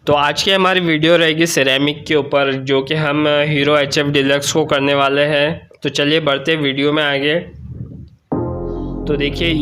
तो आज की हमारी वीडियो रहेगी सिरेमिक के ऊपर, जो कि हम हीरो HF डिलक्स को करने वाले हैं। तो चलिए बढ़ते वीडियो में आगे। तो देखिए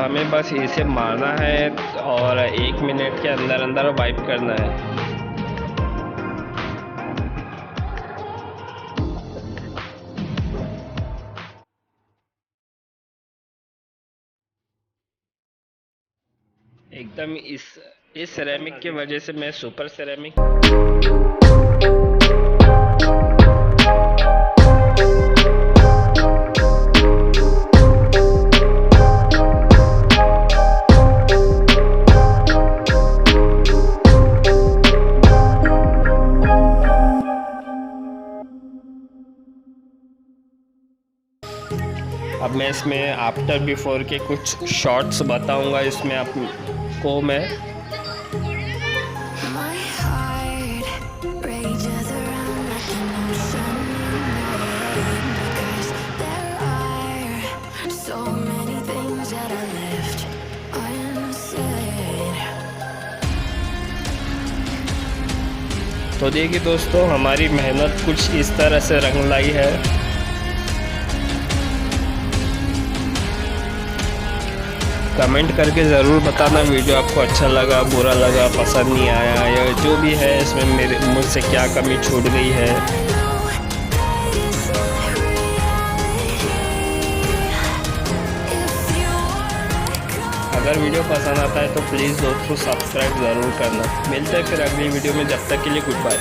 हमें बस इसे मारना है और 1 मिनट के अंदर अंदर वाइप करना है। एकदम इस सिरेमिक की वजह से मैं सुपर सिरेमिक अब मैं इसमें आफ्टर बिफोर के कुछ शॉट्स बताऊंगा इसमें आपको मैं। तो देखिए दोस्तों, हमारी मेहनत कुछ इस तरह से रंग लाई है। कमेंट करके ज़रूर बताना वीडियो आपको अच्छा लगा, बुरा लगा, पसंद नहीं आया, या जो भी है इसमें मुझसे क्या कमी छूट गई है। अगर वीडियो पसंद आता है तो प्लीज़ दोस्तों सब्सक्राइब ज़रूर करना। मिलते हैं फिर अगली वीडियो में, जब तक के लिए गुड बाय।